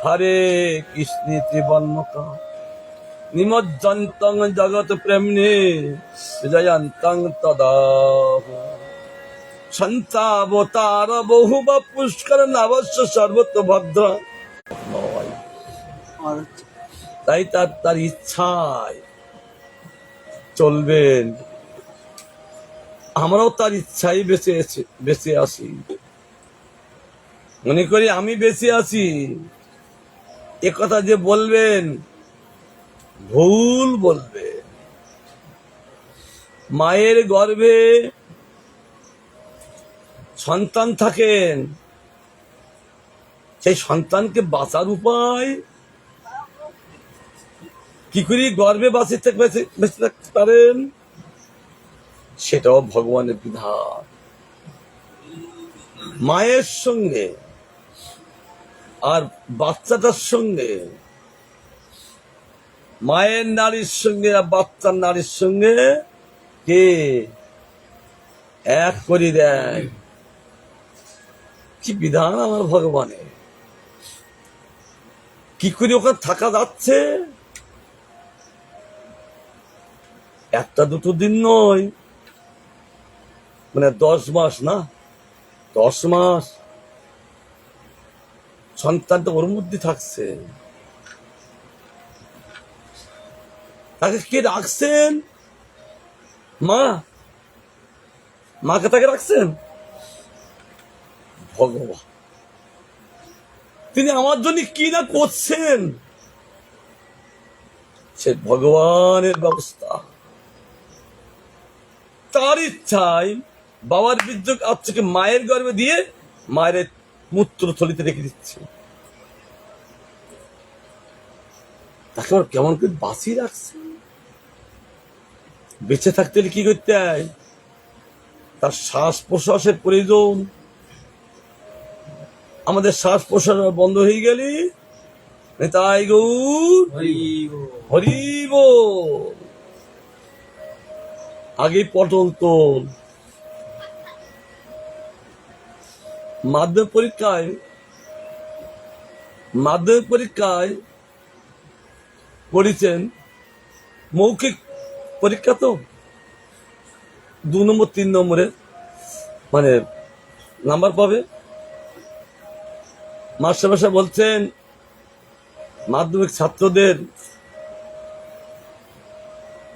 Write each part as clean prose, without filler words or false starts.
হরে কৃষ্ণ ত্রিবর্ণক নিমজ্জন্তং জগৎ প্রেমনে জয়ন্তং তদা সন্তাবতার বহু বা পুষ্কর নবস্য সর্বত্র ভদ্র। তাই তার ইচ্ছায় চলবেন, আমরাও তার ইচ্ছাই বেঁচে আসি। মনে করি আমি বেঁচে আছি, এ কথা যে বলবেন ভুল বলবে। মায়ের গর্ভে সন্তান থাকেন, সেই সন্তানকে বাঁচার উপায় কি করে গর্ভে বেঁচে থাকতে পারেন, সেটাও ভগবানের বিধান। মায়ের সঙ্গে আর বাচ্চাটার সঙ্গে, মায়ের নারীর সঙ্গে আর বাচ্চার নারীর সঙ্গে কে এক করে দেয়, কি বিধান আমার ভগবানের। কি করে ওখানে থাকা যাচ্ছে? একটা দুটো দিন নয়, মানে 10 মাস না, 10 মাস সন্তানটা ওর মধ্যে থাকছে। তাকে কে রাখছেন? মাকে তাকে রাখছেন ভগবান। তিনি আমার জন্য কি না করছেন, সে ভগবানের ব্যবস্থা। তার ইচ্ছায় বাবার বীর্য আজকে মায়ের গর্ভে দিয়ে মায়ের মূত্র থলিতে রেখে দিচ্ছে। তাকে আবার কেমন করে বাঁচিয়ে রাখছে। বেঁচে থাকতে হলে কি করতে হয়? তার শ্বাস প্রশ্বাসের প্রয়োজন। আমাদের শ্বাস প্রশ্বাস বন্ধ হয়ে গেলে তাই গৌর হরিব। আগে পটল তোল। মাধ্যমিক পরীক্ষায় পড়েছেন, মৌখিক পরীক্ষা তো 2 নম্বর 3 নম্বরের মানে নাম্বার পাবে। মাস্টারমশাই বলছেন মাধ্যমিক ছাত্রদের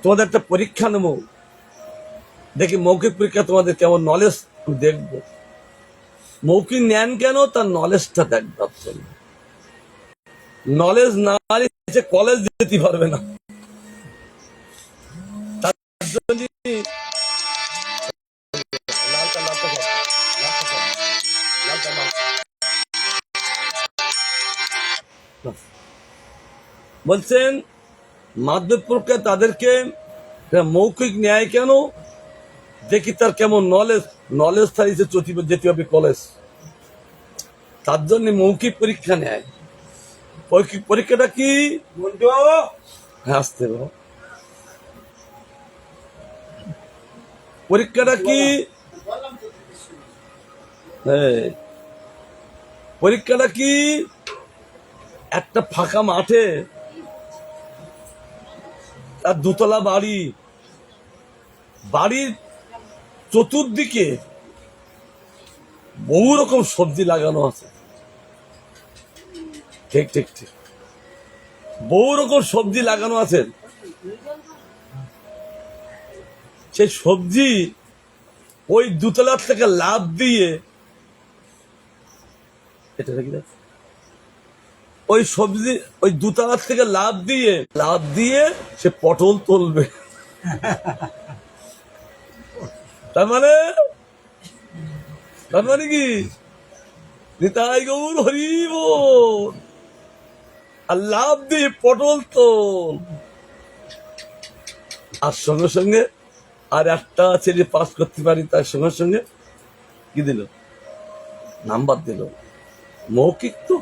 তোমাদের একটা পরীক্ষা নেব, দেখি মৌখিক পরীক্ষা তোমাদের কেমন নলেজ দেখবো। মৌখিক নেন কেন? তার নলেজটা দেখবার জন্য। নলেজ না নিয়ে কলেজ যেতে পারবে না। তার জন্য বলছেন মাধ্যমিক পরীক্ষায় তাদেরকে মৌখিক ন্যায় কেন, দেখি তার কেমন নলেজ থাকছে, যেতে হবে কলেজ। তার জন্য মৌখিক পরীক্ষা নেয়। মৌখিক পরীক্ষাটা কি? আসতে পরীক্ষাটা কি? পরীক্ষাটা কি? একটা ফাঁকা মাঠে তার 2 তলা বাড়ির চতুর্দিকে বহু রকম সবজি লাগানো আছে। ঠিক বহু রকম সবজি লাগানো আছে। সেই সবজি ওই 2 তলার থেকে লাফ দিয়ে, ওই সবজি ওই 2 তলার থেকে লাফ দিয়ে সে পটল তুলবে। তার মানে কি? নিতাই গৌর হরিব। আর লাভ দিয়ে পটল তোল। আর সঙ্গে সঙ্গে আর একটা ছেলে পাস করতে পারি, তার সঙ্গে সঙ্গে কি দিল? নাম্বার দিল। মৌখিক তো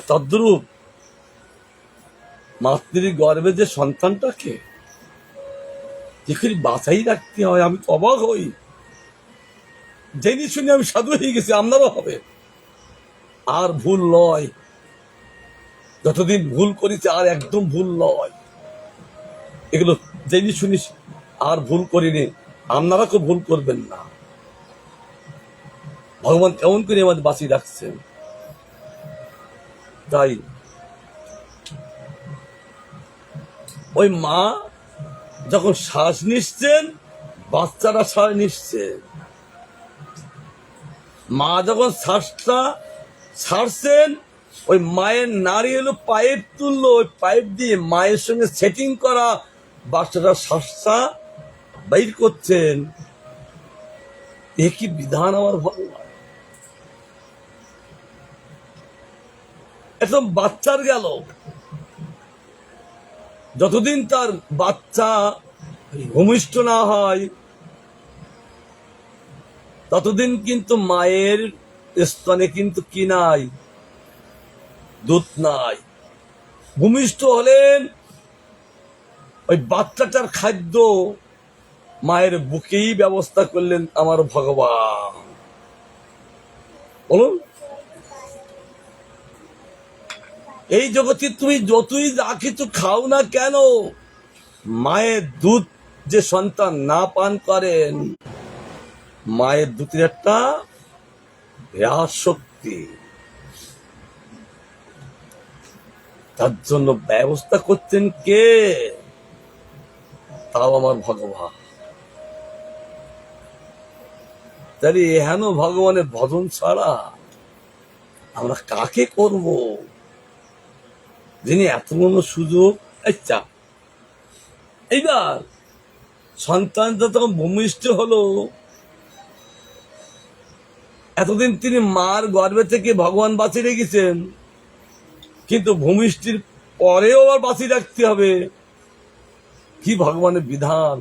তদ্রূপ মাতৃ গর্ভে যে সন্তানটাকে যেখানে বাঁচাই রাখতে হয়, আমি তো অবাক হই। জেনে শুনে আমি সাধু হয়ে গেছি, আপনারও হবে। আর ভুল নয়, যতদিন ভুল করেছে আর একদম ভুল নয়, এগুলো জেনে শুনিস আর ভুল করিনি, আপনারা কেউ ভুল করবেন না। ভগবান কেমন করে আমাদের বাঁচিয়ে রাখছেন। তাই ওই মা যখন শ্বাস নিচ্ছেন, বাচ্চারা শ্বাস নিচ্ছে। মা যখন শ্বাসটা ছাড়ছেন, ওই মায়ের নাড়ি হলো পাইপ তুললো, ওই পাইপ দিয়ে মায়ের সঙ্গে সেটিং করা বাচ্চাটা শ্বাসটা বাইর করছেন। এ কি বিধান আমার ভগবান! একদম বাচ্চার গেল, যতদিন তার বাচ্চা ভূমিষ্ঠ না হয় ততদিন কিন্তু মায়ের স্তনে কিন্তু কি নাই, দুধ নাই। ভূমিষ্ঠ হলেন, ওই বাচ্চাটার খাদ্য মায়ের বুকেই ব্যবস্থা করলেন আমার ভগবান। বলুন, এই জগতে তুমি যতই যা কিছু খাও না কেন, মায়ের দুধ যে সন্তান না পান করেন, মায়ের দুধের একটা বিরাট শক্তি, তার জন্য ব্যবস্থা করছেন কে? তাও আমার ভগবান। তাহলে এহেন ভগবানের ভজন ছাড়া আমরা কাকে করব, যিনি এত বড় সুযোগ। আচ্ছা, এইবার সন্তানটা তখন ভূমিষ্ঠ হলো, এতদিন তিনি মার গর্ভে থেকে ভগবান বাঁচিয়ে রেখেছেন, কিন্তু ভূমিষ্ঠির পরেও আবার বাঁচিয়ে রাখতে হবে। কি ভগবানের বিধান!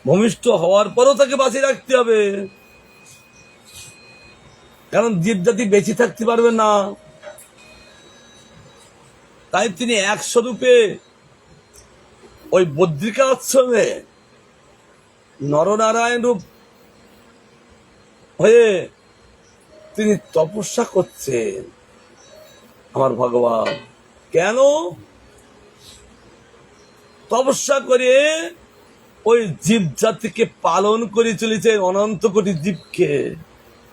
ভূমিষ্ঠ হওয়ার পরও তাকে বাঁচিয়ে রাখতে হবে, কারণ জীব জাতি বেঁচে থাকতে পারবে না। তাই তিনি এক স্বরূপে ওই বদ্রিকা আশ্রমে নরনারায়ণ রূপ হয়ে তিনি তপস্যা করছেন আমার ভগবান। কেন তপস্যা করে? ওই জীব জাতিকে পালন করে চলেছে, অনন্ত কোটি জীবকে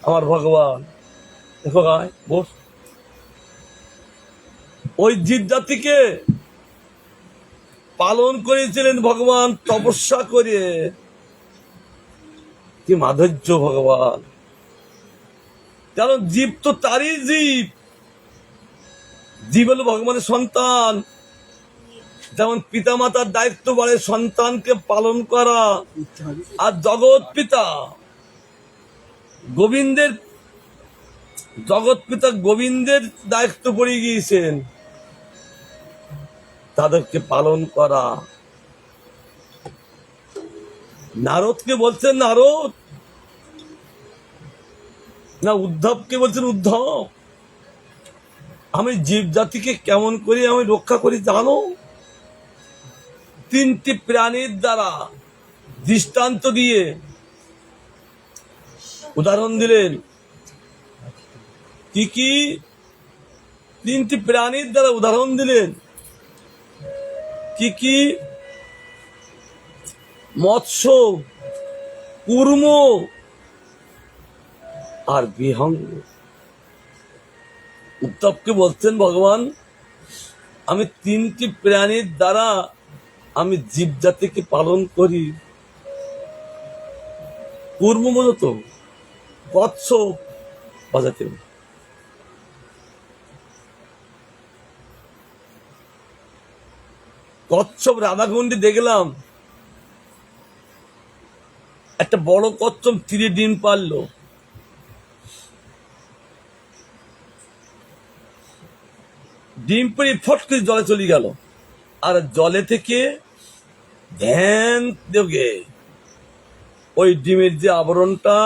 আমার ভগবান। দেখো গায় বস, ওই জীব জাতিকে পালন করেছিলেন ভগবান তপস্যা করে। কি মাধুর্য ভগবান! কারণ জীব তো তারই জীব, জীব হলো ভগবানের সন্তান। যেমন পিতা মাতার দায়িত্ব বাড়ে সন্তানকে পালন করা, আর জগৎ পিতা গোবিন্দের দায়িত্ব পড়ে গিয়েছেন তাদেরকে পালন করা। নারদকে বলছেন নারদ, না উদ্ধবকে বলছেন উদ্ধব, আমি জীব জাতিকে কেমন করে আমি রক্ষা করি জানো? তিনটি প্রাণীর দ্বারা দৃষ্টান্ত দিয়ে উদাহরণ দিলেন। কি কি তিনটি প্রাণীর দ্বারা উদাহরণ দিলেন? কি কি? মৎস্য, কূর্ম আর বিহঙ্গ। উদ্ধবকে বলছেন ভগবান, আমি তিনটি প্রাণীর দ্বারা আমি জীব জাতিকে পালন করি। কূর্ম মূলত কচ্ছপ বাজাতে, কচ্ছপ রাধাকুণ্ডে দেখলাম একটা বড় কচ্ছপ তীরে ডিম পারলো, ডিম পেরে ফট করে জলে চলে গেল, আর জলে থেকে ধ্যান দেবে ওই ডিমের যে আবরণটা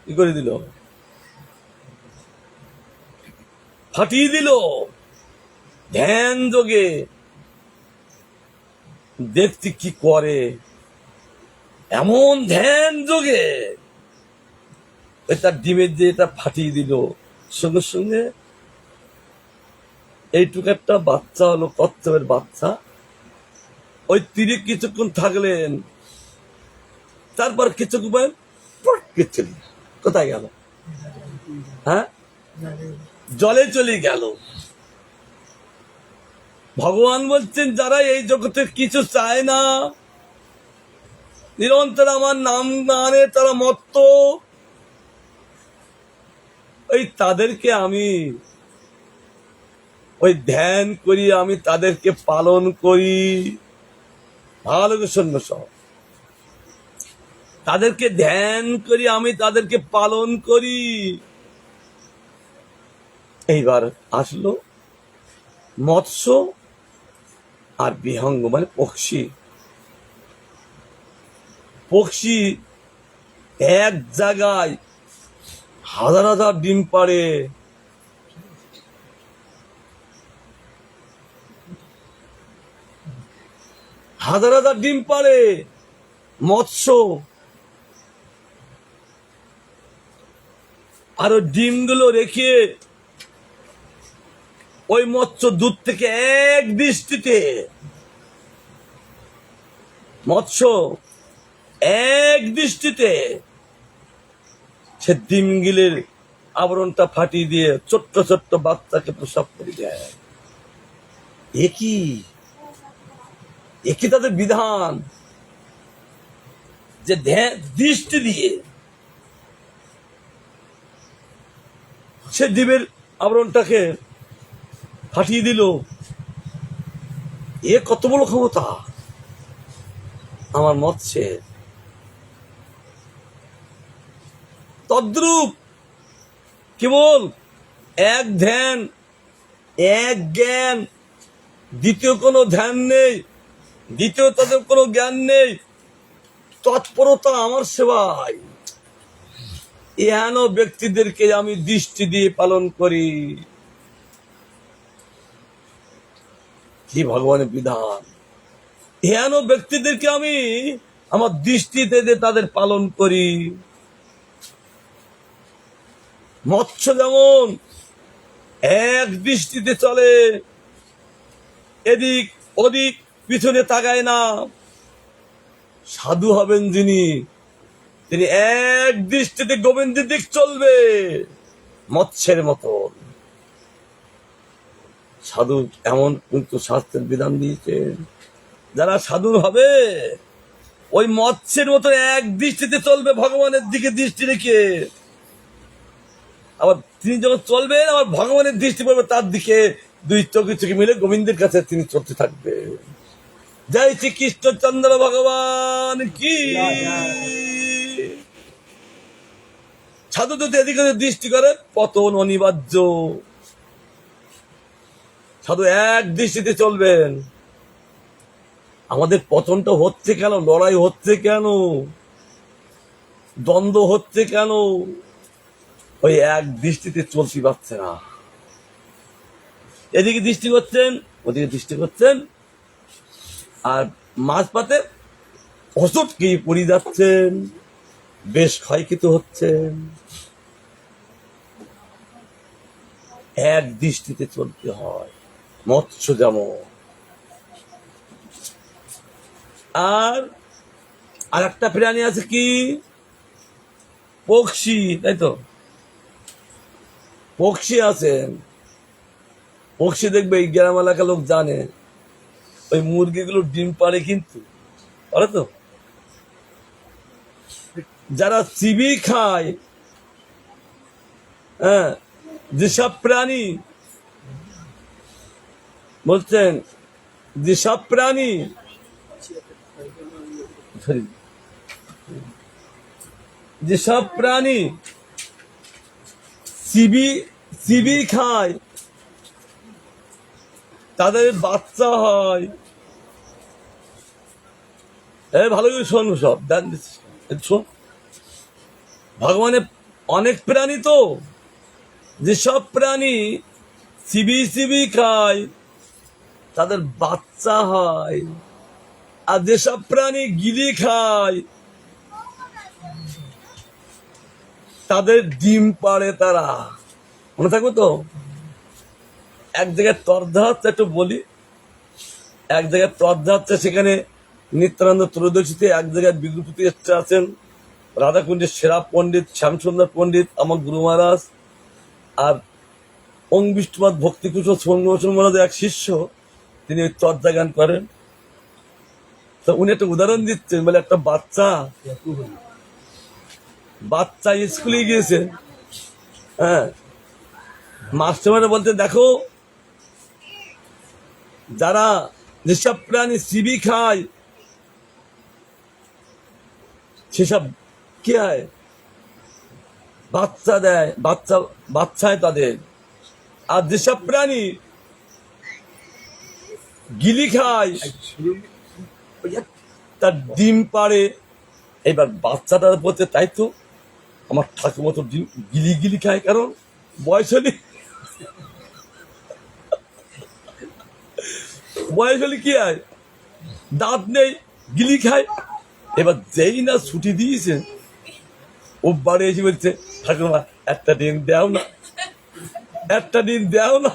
কি করে দিল, ফাটিয়ে দিল। ধ্যান যোগে দেখছি কি করে, এমন ধ্যান যোগে ওই তার ডিমের যে এটা ফাটিয়ে দিল, সঙ্গে সঙ্গে এইটুকু একটা বাচ্চা হলো, কচ্ছপের বাচ্চা। ওই তীরে কিছুক্ষণ থাকলেন, তারপর কিছুক্ষণ চলে কোথায় গেল? হ্যাঁ, জলে চলে গেল। ভগবান বলছেন যারা এই জগতে কিছু চায় না, নিরন্তর আমার নাম গানে তারা মত্ত, ওই তাদেরকে আমি ওই ধ্যান করি, আমি তাদেরকে পালন করি। ভালো করে শুনবে সব, তাদেরকে ধ্যান করি, আমি তাদেরকে পালন করি। এইবার আসলো মৎস্য আর বিহঙ্গ, মানে পক্ষী। পক্ষী এক জায়গায় হাজার হাজার ডিম পাড়ে, হাজার হাজার ডিম পাড়ে মৎস্য। আর ওই ডিমগুলো রেখে ওই মৎস্য দূর থেকে এক দৃষ্টিতে, মৎস্য এক দৃষ্টিতে সে ডিমগুলির আবরণটা ফাটিয়ে দিয়ে ছোট্ট ছোট্ট বাচ্চাকে প্রসব করে দেয়। একই তাদের বিধান, যে দৃষ্টি দিয়ে সে ডিমের আবরণটাকে ফাটিয়ে দিল। এ কত বড় ক্ষমতা আমার মৎস্যের। তদ্রূপ কেবল এক ধ্যান, এক জ্ঞান, দ্বিতীয় কোনো ধ্যান নেই, দ্বিতীয় তাদের কোনো জ্ঞান নেই, তৎপরতা আমার সেবায়। এহেন ব্যক্তিদেরকে আমি দৃষ্টি দিয়ে পালন করি। কি ভগবানের বিধান! এহেন ব্যক্তিদেরকে আমি আমার দৃষ্টিতে দিয়ে তাদের পালন করি। মৎস্য যেমন এক দৃষ্টিতে চলে, এদিক ওদিক পিছনে তাকায় না, সাধু হবেন যিনি, তিনি এক দৃষ্টিতে গোবিন্দের দিক চলবে মৎস্যের মতন। সাধু এমন কিন্তু শাস্ত্রের বিধান দিয়েছেন, যারা সাধু হবে ওই মৎস্যের মতো এক দৃষ্টিতে চলবে, ভগবানের দিকে দৃষ্টি রেখে। আবার তিনি যখন চলবেন, আবার ভগবানের দৃষ্টি পড়বে তার দিকে, দুই চোখে চোখে মিলে গোবিন্দের কাছে তিনি চলতে থাকবে। জয় শ্রীকৃষ্ণচন্দ্র ভগবান কি। সাধু যদি এদিকে দৃষ্টি করে, পতন অনিবার্য। সাধু এক দৃষ্টিতে চলবেন। আমাদের পতনটা হচ্ছে কেন? লড়াই হচ্ছে কেন? দ্বন্দ্ব হচ্ছে কেন? ওই এক দৃষ্টিতে চলতে পারছে না। এদিকে দৃষ্টি করছেন, ওদিকে দৃষ্টি করছেন, আর মাঝপথে অসৎকে পড়ে যাচ্ছেন, বেশ ক্ষয়কৃত হচ্ছেন। এক দৃষ্টিতে চলতে হয়, মৎস্য যেমন। আর একটা প্রাণী আছে কি? পক্ষী, তাই তো? পক্ষী আছেন। পক্ষী দেখবে এই গ্রাম এলাকার লোক জানে, ওই মুরগিগুলো ডিম পাড়ে, কিন্তু পারে তো। যারা চিবি খায়, হ্যাঁ, যেসব প্রাণী বলছেন, যেসব প্রাণী যেসব প্রাণী চিবি খায়, তাদের বাচ্চা হয়। ভালো করে শোন, সব শোন। ভগবানের অনেক প্রাণী, তো যেসব প্রাণী চিবি খায় তাদের বাচ্চা হয়, আর যেসব প্রাণী গিলি খায় তাদের ডিম পাড়ে তারা। মনে থাকবে তো? এক জায়গায় তর্ধা হচ্ছে, একটু বলি, এক জায়গায় তর্ধা হচ্ছে, সেখানে নিত্যানন্দ ত্রয়োদশীতে এক জায়গায় বিগ্রহ এসছে আছেন রাধাকুণ্ডের সেরা পণ্ডিত শ্যামসুন্দর পণ্ডিত, আমার গুরু মহারাজ, আর ওং বিষ্ণুপাদ ভক্তিকুশল সৌম্যভূষণ মহারাজ এক শিষ্য, তিনি ওই তর্জা গান করেন। তো উনি একটা উদাহরণ দিচ্ছেন, বলে একটা বাচ্চা স্কুলে গিয়েছে, হ্যাঁ, মাস্টারমারা বলতে, দেখো যারা যেসব প্রাণী চিবি খায় সেসব কি হয়, বাচ্চা দেয়, বাচ্চায় তাদের। আর যেসব প্রাণী গিলি খায় তার ডিম পাড়ে। এবার বাচ্চাটার বলতে, তাই তো আমার ঠাকুমা তো ডিম গিলি গিলি খায়, কারণ বয়স হলে কি হয়, দাঁত নেই, গিলি খায়। এবার যেই না ছুটি দিয়েছে, ও বাড়ি এসে বলছে, ঠাকুমা একটা ডিম দাও না, একটা ডিম দাও না।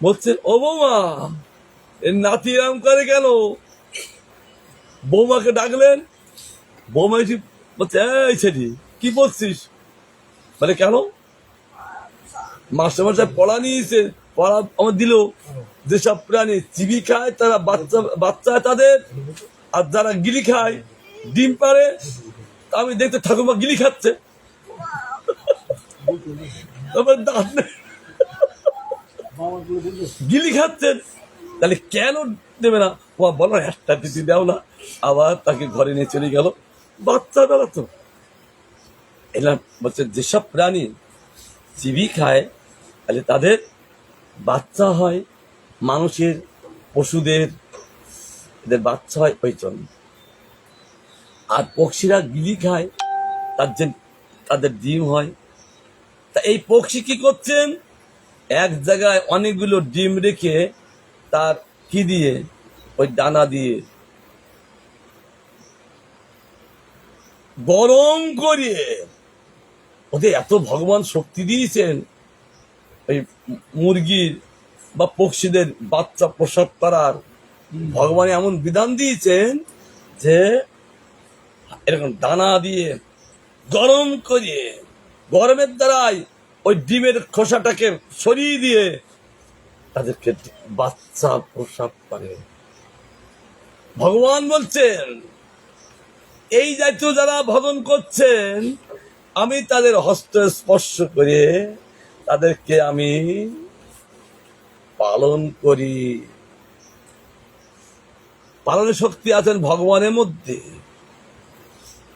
বলছে, ও বৌমা, এর নাতি এরম করে কেন? বৌমাকে ডাকলেন, বৌমা এসে বলছে, এই ছেলে কি বলছিস? বলে, কেন? মাস্টার পড়া নিয়েছে, পড়া আমার দিল, যেসব প্রাণী চিবি খায় তারা বাচ্চা তাদের, আর যারা গিলি খায় ডিম পারে। আমি দেখতে ঠাকুমা গিলি খাচ্ছে, দাঁত নেই, গিলি খাচ্ছেন, তাহলে কেন দেবে না? বলো একটা দিদি দাও না। আবার তাকে ঘরে নিয়ে চলে গেল, বাচ্চা বেড়াতো। এলাম বলছে, যেসব প্রাণী চিবি খায় তাহলে তাদের বাচ্চা হয়, মানুষের, পশুদের, এদের বাচ্চা হয় ওই জন্য। আর পক্ষীরা গিলি খায়, তাদের ডিম হয়। তা এই পক্ষী কি করছেন, এক জায়গায় অনেকগুলো ডিম রেখে তার কি দিয়ে, ওই ডানা দিয়ে গরম করিয়ে, ওদের এত ভগবান শক্তি দিয়েছেন, ওই মুরগির বা পক্ষীদের বাচ্চা প্রসব করার ভগবান এমন বিধান দিয়েছেন যে এরকম দানা দিয়ে গরম করিয়ে, গরমের দ্বারাই ওই ডিমের খোসাটাকে সরিয়ে দিয়ে তাদেরকে বাচ্চা প্রসব করে। ভগবান বলছেন, এই জাতীয় যারা ভজন করছেন, আমি তাদের হস্ত স্পর্শ করে তাদেরকে আমি পালন করি। পালনের শক্তি আছেন ভগবানের মধ্যে,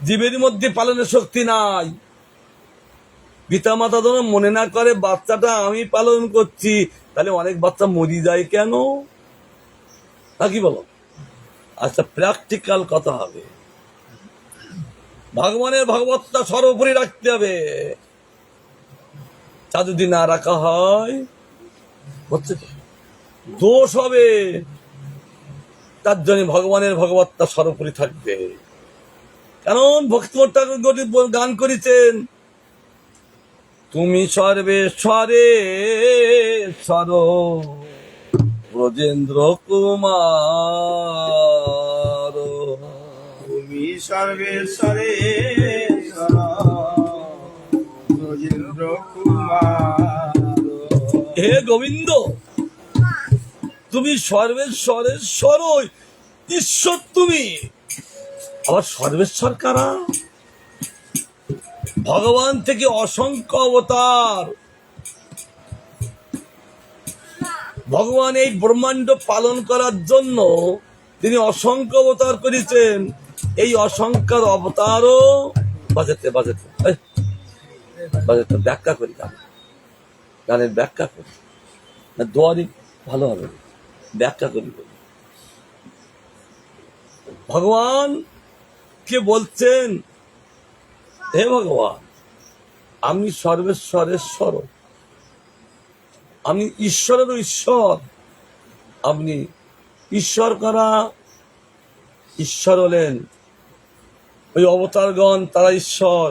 জীবের মধ্যে পালনের শক্তি নাই। পিতা মাতা যেন মনে না করে বাচ্চাটা আমি পালন করছি, তাহলে অনেক বাচ্চা মরি যায় কেন, নাকি বলো? আচ্ছা, প্র্যাকটিক্যাল কথা হবে, ভগবানের ভগবত্তা সর্বোপরি রাখতে হবে। তা যদি না রাখা হয়, হচ্ছে দোষ হবে। তার জন্য ভগবানের ভগবত্তা সর্বোপরি থাকবে। কারণ ভক্তিমত ঠাকুর গান করেছেন, তুমি সর্বেশ্বরে সর ব্রজেন্দ্র কুমার, তুমি সর্বেশ্বরে ব্রজেন্দ্র কুমার। হে গোবিন্দ, তুমি সর্বেশ্বরেশ্বর, ঈশ্বর তুমি। আবার সর্বেশ্বর কারা? ভগবান থেকে অসংখ্য অবতার। ভগবান এই ব্রহ্মাণ্ড পালন করার জন্য তিনি অসংখ্য অবতার করেছেন। এই অসংখ্য অবতারও বাজাতে ব্যাখ্যা করি, গানের ব্যাখ্যা করি না, দোয়ারি ভালো হবে, ব্যাখ্যা করি। ভগবান কে বলছেন, হে ভগবান, আমি সর্বেশ্বরেশ্বর, আমি ঈশ্বরেরও ঈশ্বর। আপনি ঈশ্বর করা, ঈশ্বর হলেন ওই অবতারগণ তারা ঈশ্বর,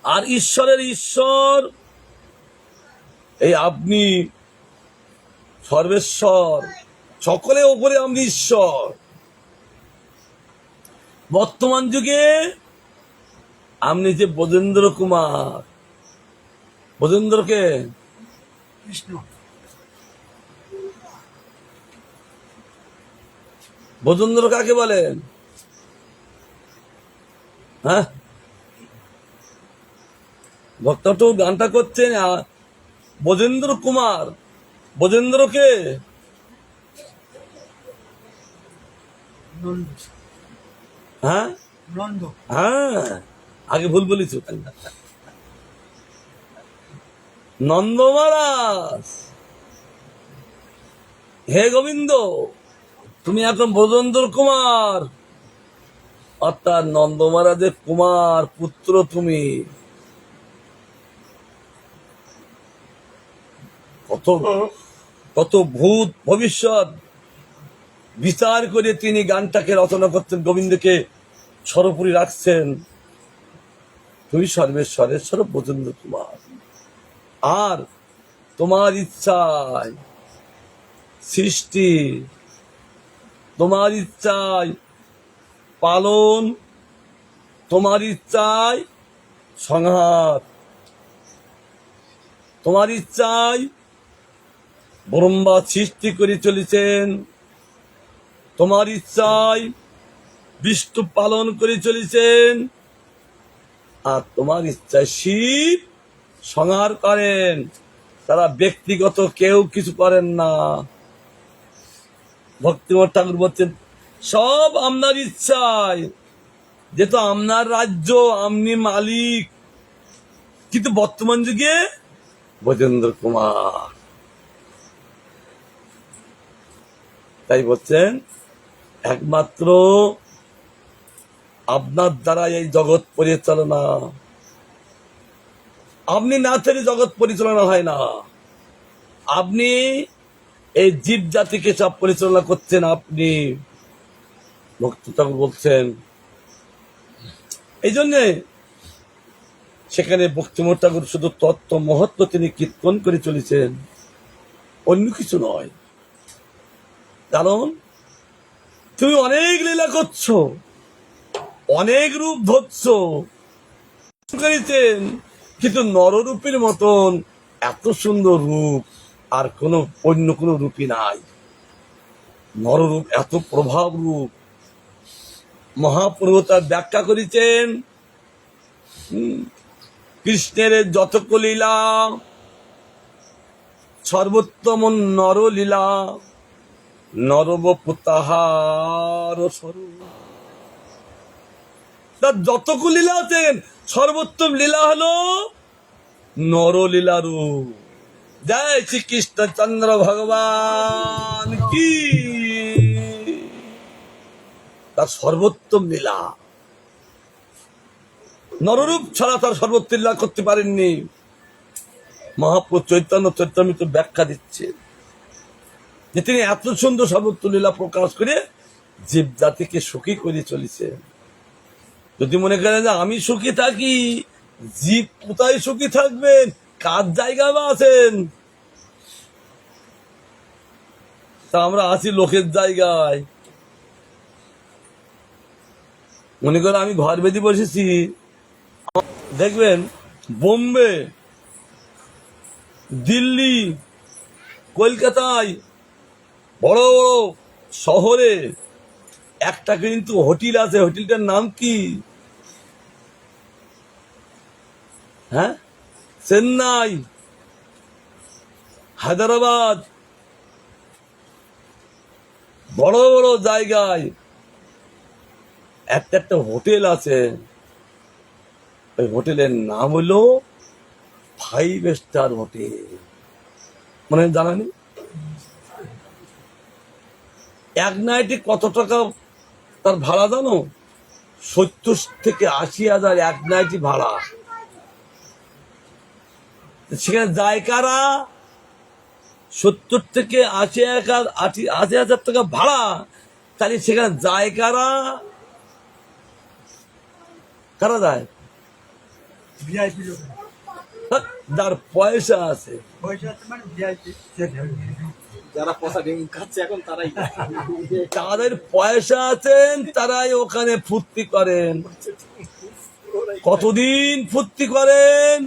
আর ঈশ্বরের ঈশ্বর এই আপনি সর্বেশ্বর, সকলে ওপরে আপনি ঈশ্বর। বর্তমান যুগে আপনি যে ব্রজেন্দ্র কুমার, ব্রজেন্দ্রকে কৃষ্ণ ব্রজেন্দ্র কাকে বলেন? হ্যাঁ, ভক্তটু গানটা করছেন ব্রজেন্দ্র কুমার, ব্রজেন্দ্রকে নন্দ হ্যাঁ নন্দ হ্যাঁ, আগে ভুল বলেছ। নন্দ মহারাজ, হে গোবিন্দ, তুমি এখন ব্রজেন্দ্র কুমার, অর্থাৎ নন্দ মহারাজের কুমার পুত্র তুমি। কত কত ভূত ভবিষ্যৎ বিচার করে তিনি গানটাকে রচনা করতেন, গোবিন্দকে সর্বোপরি রাখছেন। তুমি সর্বেশ্বরেশ্বর ব্রজেন্দ্র কুমার, আর তোমার ইচ্ছায় সৃষ্টি, তোমার ইচ্ছায় পালন, তোমার ইচ্ছায় সংহার, তোমার ইচ্ছায় ব্রহ্মা সৃষ্টি করে চলেছেন, তোমার ইচ্ছায় বিষ্ণু পালন করে চলেছেন, আর তোমার ইচ্ছায় শিব সংহার করেন। তারা ব্যক্তিগত কেউ কিছু করেন না। ভক্তিমোহন ঠাকুর বলছেন সব আপনার ইচ্ছায়, যেহেতু আপনার রাজ্য, আপনি মালিক। কিন্তু বর্তমান যুগে ব্রজেন্দ্র কুমার, তাই বলছেন একমাত্র আপনার দ্বারা এই জগৎ পরিচালনা, আপনি না থাকলে জগৎ পরিচালনা হয় না। আপনি এই জীব জাতিকে সব পরিচালনা করছেন আপনি, ভক্তি ঠাকুর বলছেন। এই জন্যে সেখানে ভক্তিমোহন ঠাকুর শুধু তত্ত্ব মহত্ব তিনি কীর্তন করে চলেছেন, অন্য কিছু নয়। কারণ তুমি অনেক লীলা করছো, অনেক রূপ ধরছ করেছেন, কিন্তু নররূপের মতন এত সুন্দর রূপ আর কোন অন্য কোন রূপই নাই। নররূপ এত প্রভাব রূপ। মহাপ্রভু তার ব্যাখ্যা করেছেন, কৃষ্ণের যতক লীলা সর্বোত্তম নরলীলা, নরবপু তাহার স্বরূপ। তার যতক লীলা আছেন, সর্বোত্তম লীলা হলো নরলীলা রূপ। জয় শ্রীকৃষ্ণ চন্দ্র ভগবান কি, তার সর্বোত্তম লীলা। নররূপ ছাড়া তার সর্বোত্তম লীলা করতে পারেননি। মহাপ্রভু চৈতন্য চৈতন্য ব্যাখ্যা দিচ্ছে যে তিনি এত সুন্দর সর্বোত্তম লীলা প্রকাশ করে জীব জাতিকে সুখী করে চলেছে। যদি মনে করেন যে আমি সুখী থাকি, জীব কোথায় সুখী থাকবেন, কার জায়গায় বা আছেন? তা আমরা আছি লোকের জায়গায়। মনে করেন আমি ঘর বেঁধে বসেছি, দেখবেন বোম্বে, দিল্লি, কলকাতায় বড় বড় শহরে একটা কিন্তু হোটেল আছে। হোটেলটার নাম কি? হ্যাঁ, চেন্নাই, হায়দ্রাবাদ, বড় বড় জায়গায় একটা একটা হোটেল আছে। ওই হোটেলের নাম হলো 5 স্টার হোটেল। মানে জানানি এক নাইটে কত টাকা তার ভাড়া জানো? 70 থেকে 80,000 এক নাইটই ভাড়া। সেখানে যায় কারা? 70 থেকে 80,000 টাকা ভাড়া। তাহলে সেখানে যায় কারা? কারা যায়? ভিআইপি লোক যার পয়সা আছে। পয়সা আছে মানে ভিআইপি যারা পয়সা ভেঙে খাচ্ছে এখন তারাই যাদের পয়সা আছেন তারাই ওখানে ফুর্তি করেন। কতদিন ফুর্তি করেন?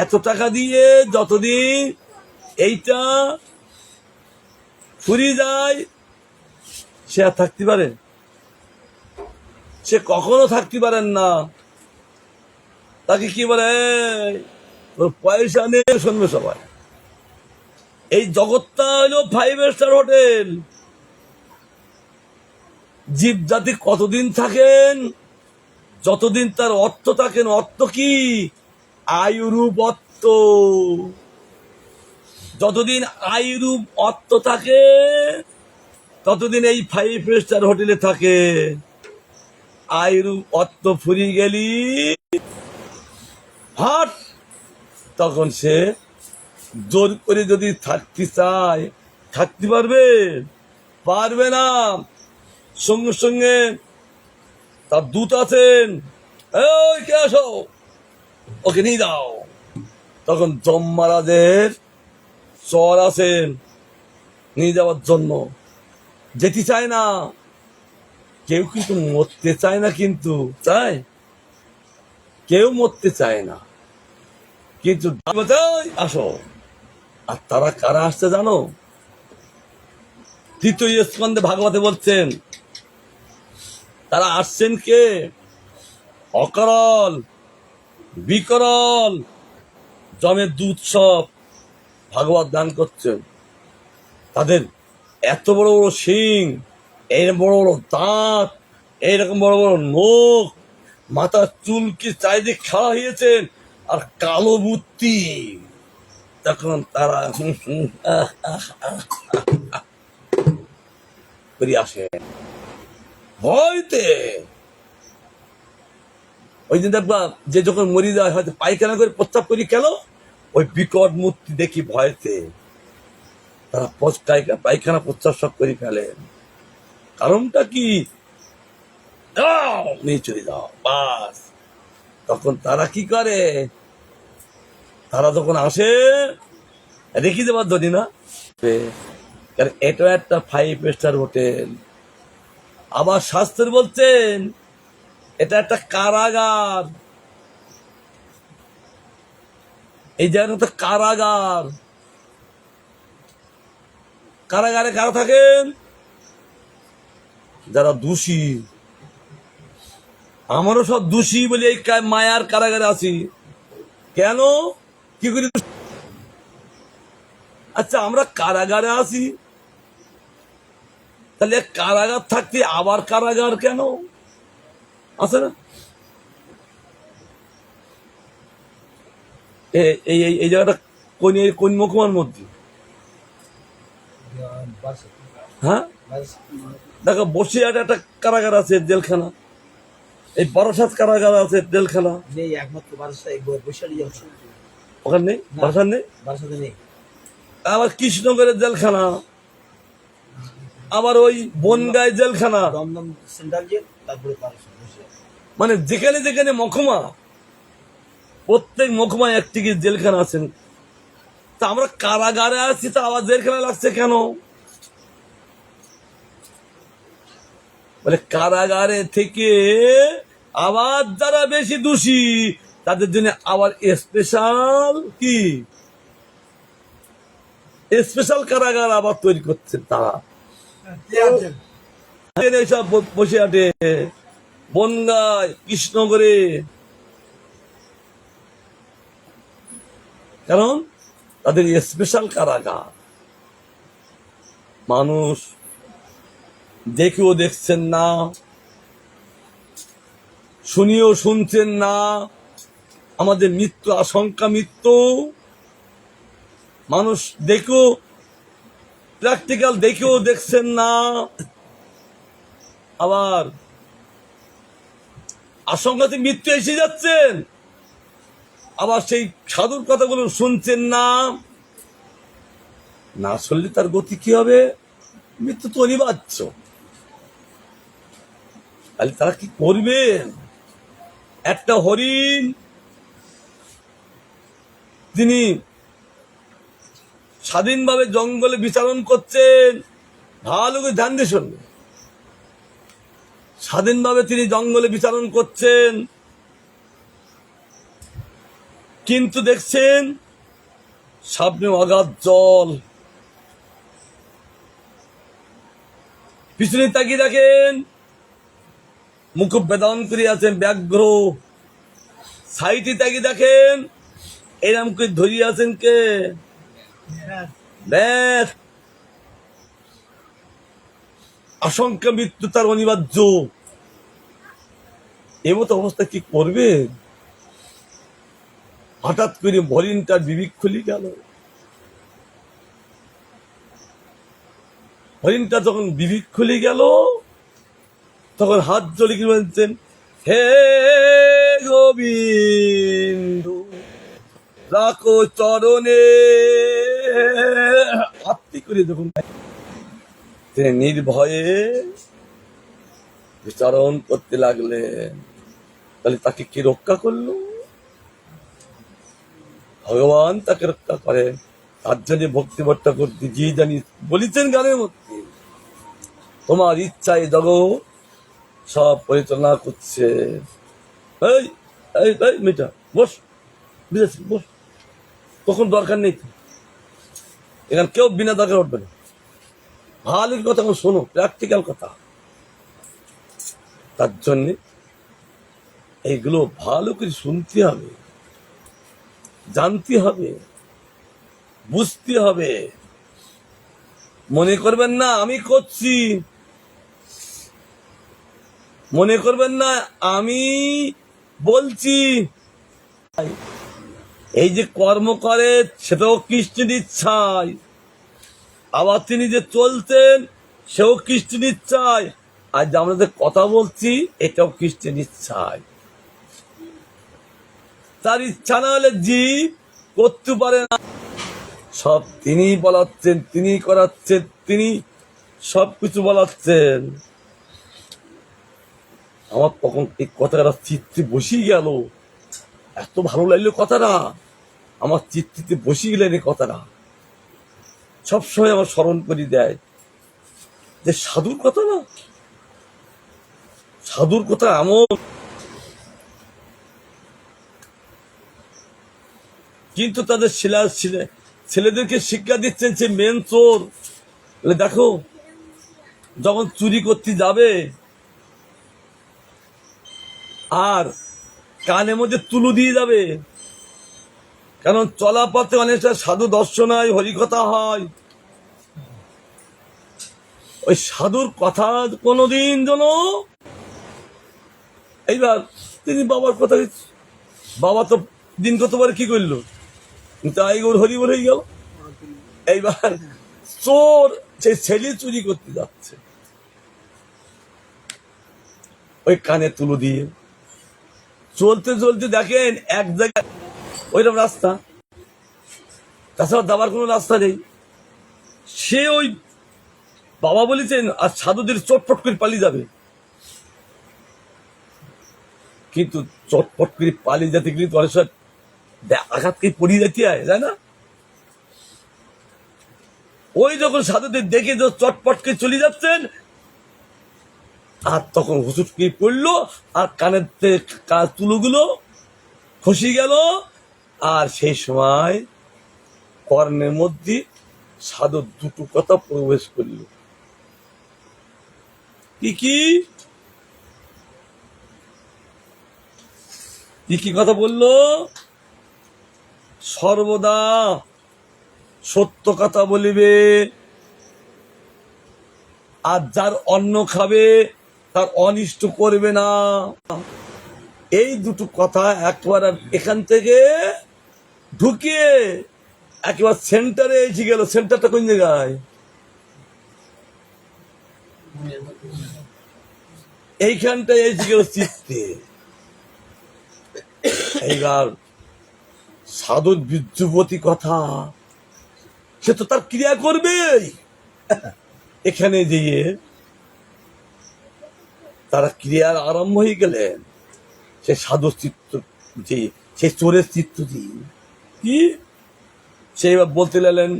এত টাকা দিয়ে যতদিন এইটা ফুরিয়ে যায় সে আর থাকতে পারে? সে কখনো থাকতে পারেন না। তাকে কি বলে? "এই, তোর পয়সা নেই", শুনবে সবাই। এই জগৎটা হলো 5 স্টার হোটেল। জীব জাতি কতদিন থাকেন? যতদিন তার অর্থ থাকেন। অর্থ কি? আয়ুরূপ অর্থ। যতদিন আয়ুরূপ অর্থ থাকে ততদিন এই 5 স্টার হোটেলে থাকে। আয়ুরূপ অর্থ ফুরিয়ে গেলি হট, তখন সে জোর করে যদি থাকতে চায় থাকতে পারবে? পারবে না। সঙ্গে সঙ্গে তার দূত আছেন, "এই কে আসো, ওকে নিয়ে যাও।" তখন যমরাজের চর আছেন নিয়ে যাওয়ার জন্য। যেতে চায় না। কেউ কিন্তু মরতে চায় না, কিন্তু চায়? কেউ মরতে চায় না, কিন্তু আসো। আর তারা কারা আসছে জানো? 3য় স্কন্ধে ভাগবতে বলছেন তারা আসছেন কে? অকরল, বিকরল, যমের দূত সব ভাগবত দান করছেন। তাদের এত বড় বড় শিং, এই বড় বড় দাঁত, এইরকম বড় বড় নখ, মাথার চুল কি চারিদিক খাওয়া হয়েছেন, আর কালো বুদ্ধি। তখন তারা করে আসে ভয়তে। ওই দিন দেখবা যে যখন মরি যায় হয়তো পায়খানা করে প্রস্তাব করি, কেন? ওই বিকট মূর্তি দেখি ভয়তে তারা পায়খানা প্রস্তাব সব করে ফেলেন। কারণটা কি? নিয়ে চলে যাও, বাস। তখন তারা কি করে? তারা যখন আসে রেখে দেবার ধরি না, কারণ এটা একটা 5 স্টার হোটেল। আবার শাস্ত্র বলছেন এটা একটা কারাগার। এই জায়গাটা কারাগার। কারাগারে কারা থাকেন? যারা দোষী। আমারও সব দোষী বলে এই মায়ার কারাগারে আছি। কেন? কি করি? আচ্ছা, আমরা কারাগারে আছি, তাহলে কারাগার থাকতে আবার কারাগার কেন আছে না? এই জায়গাটা কোন মহকুমার মধ্যে? হ্যাঁ, দেখো বসিরহাটে একটা কারাগার আছে, জেলখানা। এই বারাসাত কারাগার আছে, জেলখানা। নেই, একমাত্র বৈশালী ওখানে নেই, বারাসাত নেই। বারাসাতে নেই। আবার কৃষ্ণগড়ের জেলখানা, আবার ওই বনগাঁয় জেলখানা। দমদম সেন্ট্রাল জেল, তারপরে মানে যেখানে যেখানে মহকুমা, প্রত্যেক মহকুমায় একটি জেলখানা আছেন। তা আমরা কারাগারে আছি, তা আবার জেলখানা লাগছে কেন? বলে কারাগারে থেকে আবার যারা বেশি দোষী তাদের জন্য আবার স্পেশাল কি স্পেশাল কারাগার আবার তৈরি করছেন তারা। এইসব বসিরহাটে, বনগাঁয়, কৃষ্ণগড়ে। কারণ তাদের স্পেশাল কারাগার। মানুষ দেখেও দেখছেন না, শুনিও শুনছেন না। আমাদের মৃত্যু, আশঙ্কা মৃত্যু। মানুষ দেখেও, প্র্যাকটিক্যাল দেখেও দেখছেন না। আবার আশঙ্কাতে মৃত্যু এসে যাচ্ছেন, আবার সেই সাধুর কথাগুলো শুনছেন না। না শুনলে তার গতি কি হবে? মৃত্যু তো অনিবার্য। তাহলে তারা কি করবেন? একটা হরিণ তিনি স্বাধীনভাবে জঙ্গলে বিচরণ করছেন, ভালো করে ধ্যান দিয়ে শুনবেন। স্বাধীনভাবে তিনি জঙ্গলে বিচরণ করছেন, কিন্তু দেখছেন সামনে অগাধ জল। পিছনে তাকিয়ে দেখেন মুখ বেদন করে আছেন ব্যাঘ্র। সাইডে তাকিয়ে দেখেন এরম করে ধরিয়ে আছেন কে? ব্যাস। আশঙ্কা মৃত্যু তার অনিবার্য। এমতো অবস্থা কি করবে? হঠাৎ করে হরিণটার বিবেক খুলে গেল। হরিণটা যখন বিবেক খুলে গেল তখন হাত জড়ি কি বলছেন, হে গোবিন্দ রাখো চরণে। আত্মি করে যখন তিনি নির্ভয়ে বিচারণ করতে লাগলেন, তাহলে তাকে কি রক্ষা করলো? ভগবান তাকে রক্ষা করেন। তার জন্য ভক্তি ভট্টা করতে যে জানি বলেছেন গানের মধ্যে, তোমার ইচ্ছায় জগৎ সব পরিচালনা করছে। এই এই এই মেয়েটা বস, বুঝেছি বস, তখন দরকার নেই। এখানে কেউ বিনা দরকার উঠবে না। ভালো কথা শোনো, প্র্যাকটিক্যাল কথা। তার জন্য এইগুলো ভালো করে শুনতে হবে, জানতে হবে, বুঝতে হবে। মনে করবেন না আমি করছি, মনে করবেন না আমি বলছি। এই যে কর্ম করে সেটাও কৃষ্ণের ইচ্ছায়, আবার তিনি যে চলতেন সেও কৃষ্ণের ইচ্ছায়, আর যে আমরা যে কথা বলছি এটাও কৃষ্ণের ইচ্ছায়। তার ইচ্ছা না হলে জীব করতে পারে না। সব তিনি বলাচ্ছেন, তিনি করাচ্ছেন, তিনি সবকিছু বলাচ্ছেন। আমার তখন এই কথাটা চিত্তে বসিয়ে গেল, এত ভালো লাগলো কথাটা, আমার চিত্তে বসিয়ে গেলেন এই কথাটা। সবসময় আমার স্মরণ করে দেয় যে সাধুর কথা না, সাধুর কথা এমন। কিন্তু তাদের ছেলেদেরকে শিক্ষা দিচ্ছেন সে মেন চোর। দেখো যখন চুরি করতে যাবে আর কানের মধ্যে তুলো দিয়ে যাবে, কারণ চলা পথে অনেকটা সাধু দর্শন হয়, হরিকথা হয়। ওই সাধুর কথা কোনোদিন যেন, এইবার তিনি বাবার কথা, বাবা তো দিন কতবার কি করলো, তাই ওর হরি বলে গেল। এইবার চোর সে ছেলে চুরি করতে যাচ্ছে, ওই কানে তুলো দিয়ে চলতে চলতে দেখেন এক জায়গায় ওইরকম রাস্তা, তাছাড়া যাবার কোনো রাস্তা নেই। সে ওই বাবা বলেছেন আর সাধুদের চটপট করে পালিয়ে যাবে, কিন্তু চটপট করে পালিয়ে যেতে গেলে তো অনেক সময় আঘাতকে পড়িয়ে যেতে হয়, তাই না? ওই যখন সাধুদের দেখে চটপট করে চলে যাচ্ছেন, আর তখন হুচুটকি পড়লো আর কানের তুলোগুলো খসে গেল। আর সেই সময় কর্ণের মধ্যে সাধুর দুটো কথা প্রবেশ করল। কি কি কি কি কথা বললো? সর্বদা সত্য কথা বলিবে, আর যার অন্ন খাবে তার অনিষ্ট করবে না। এই দুটো কথা একবার এখান থেকে ঢুকিয়ে একবার সেন্টারে এসে গেল। সেন্টারটা কোন জায়গায়? এইখানটায় এসে গেল চিত্তে। এইবার সাধুর বীর্যবতী কথা, সে তো তার ক্রিয়া করবে। এখানে দিয়ে তারা ক্রিয়ার আরম্ভ হয়ে গেলেন সে সাধু চিত্ত, যে সেই চোরের চিত্ত কি সেই বলতে লাগলেন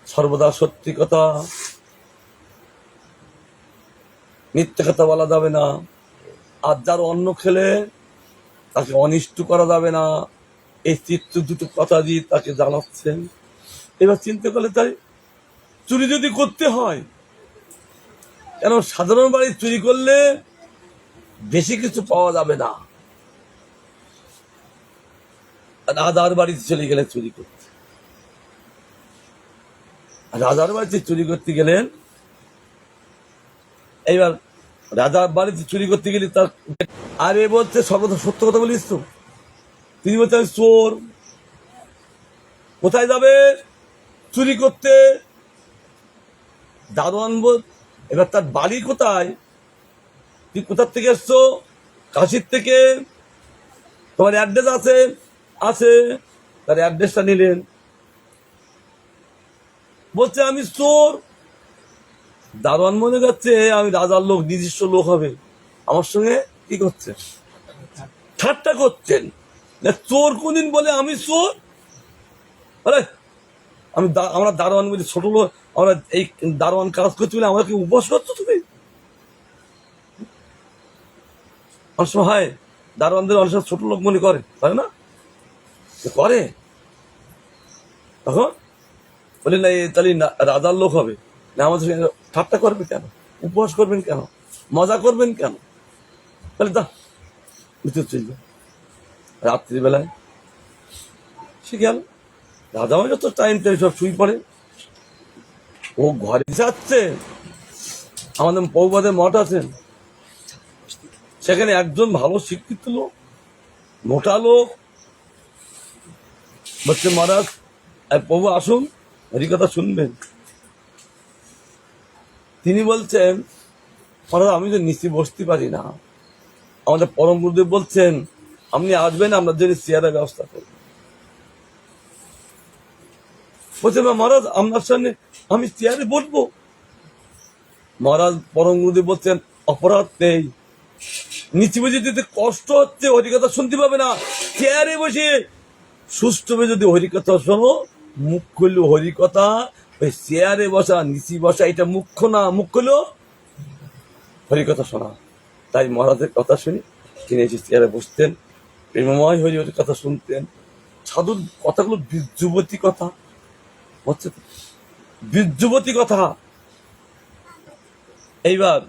সর্বদা সত্যি কথা, মিথ্যে কথা বলা যাবে না, আর যার অন্ন খেলে তাকে অনিষ্ট করা যাবে না, এই চিত্ত দুটো কথা দিয়ে তাকে জানাচ্ছেন। এবার চিন্তা করলে তাই চুরি যদি করতে হয়, কেন সাধারণ বাড়ি চুরি করলে বেশি কিছু পাওয়া যাবে না, রাজার বাড়িতে চলে গেলেন চুরি করতে। রাজার বাড়িতে চুরি করতে গেলেন, এইবার রাজার বাড়িতে চুরি করতে গেলে তার আর এ বলছে সর্বদা সত্য কথা বলিস তো। তিনি বলছেন আমি চোর। কোথায় যাবে চুরি করতে? দারোয়ান বল, এবার তার বাড়ি কোথায়? তুই কোথার থেকে এসছো? কাশির থেকে। তোমার অ্যাড্রেস আছে? আছে। তার অ্যাড্রেসটা নিলেন। বলছে আমি চোর। দারোয়ান মনে যাচ্ছে আমি রাজার লোক, নিজস্ব লোক হবে, আমার সঙ্গে কি করছেন, ঠাট্টা করছেন। না চোর কোনদিন বলে আমি চোর? আরে আমরা দারোয়ান বলি ছোট লোক, আমরা এই দারোয়ান কাজ করছি বলে আমাকে উপবাস করছো তুমি? অনেক সময় হয় দারোয়ানদের অনেক সময় ছোট লোক মনে করে না, করে। তখন বলি না তাহলে রাজার লোক হবে না, আমাদের সঙ্গে ঠাট্টা করবে কেন, উপবাস করবেন কেন, মজা করবেন কেন? তাহলে দা ভিতর চলবে। রাত্রিবেলায় সে গেল, রাজা যত টাইম সব শুই পড়ে, ও ঘরে যাচ্ছে। আমাদের পৌবাদের মঠ আছেন, সেখানে একজন ভালো শিক্ষিত লোক, মোটা লোক বলছে মহারাজ প্রভু আসুন, হরিকথা শুনবেন। তিনি বলছেন মহারাজ আমি তো নিচে বসতে পারি না, আমাদের পরম গুরুদেব বলছেন আপনি আসবেন, আমরা জন্য চেয়ারের ব্যবস্থা করব। বলছে মহারাজ আপনার সামনে আমি চেয়ারে বসবো? মহারাজ পরম গুরুদেব বলছেন অপরাধ নেই, নিচে বসে যদি কষ্ট হচ্ছে হরিকথা শুনতে পাবে না, চেয়ারে বসে সুষ্ঠুভাবে যদি হরিকথা শোনো, মুখ্য হইল হরিকথা, ওই চেয়ারে বসা নিচে বসা এটা মুখ্য না, মুখ্য হইল হরিকথা শোনা। তাই মহারাজের কথা শুনি তিনি এসে চেয়ারে বসতেন, প্রেমময় হরি কথা শুনতেন। সাধুর কথাগুলো বীর্যবতী কথা, হচ্ছে বীর্যবতী কথা। এইবার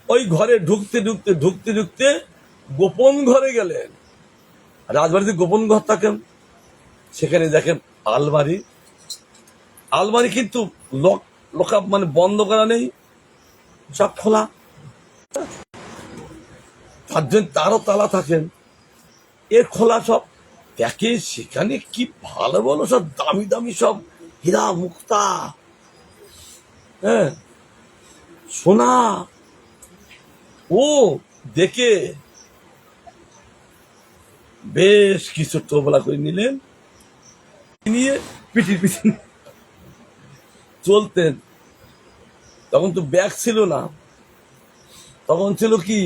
ওই ঘরে ঢুকতে ঢুকতে ঢুকতে ঢুকতে গোপন ঘরে গেলেন। রাজবাড়িতে গোপন ঘর থাকেন, সেখানে দেখেন আলমারি, আলমারি কিন্তু লক মানে বন্ধ করা নেই, সব খোলা। তার জন্য তারও তালা থাকেন, এর খোলা সব। দেখে সেখানে কি ভালো ভালো সব দামি দামি সব হীরা মুক্তা, হ্যাঁ সোনা। ও দেখে বেশ কিছু টোবলা করে নিলেন, নিয়ে পিঠির পিছনে চলতেন। তখন তো ব্যাগ ছিল না, তখন ছিল কি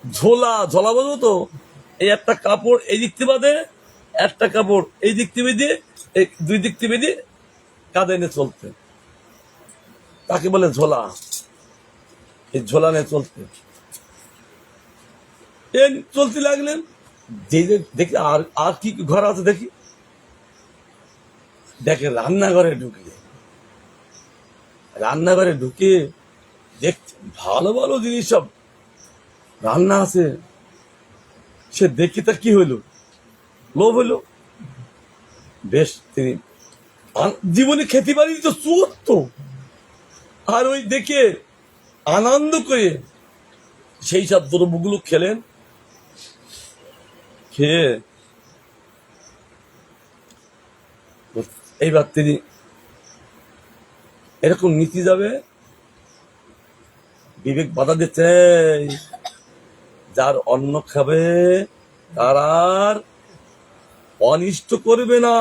ঝোলা, ঝোলা বলবো তো, এই একটা কাপড় এই দিক থেকে বাঁধে, একটা কাপড় এই দিক থেকে বেঁধে, দুই দিক থেকে বেঁধে কাঁধে এনে চলতেন, তাকে বলে ঝোলা। এই ঝোলা নিয়ে চলতেন, চলতে লাগলেন। দেখি আর কি ঘর আছে দেখি, দেখে রান্নাঘরে ঢুকে দেখছে ভালো ভালো জিনিস সব রান্না আছে। সে দেখি তার কি হইল, লোভ হইল। বেশ তিনি জীবনে খেতে পারিনি তো, চোর তো। আর ওই দেখে আনন্দ করে সেই সব দ্রব্যগুলো খেলেন। খেয়ে এইবার তিনি এরকম নীতি যাবে, বিবেক বাধা দিচ্ছে, যার অন্ন খাবে তার আর অনিষ্ট করবে না।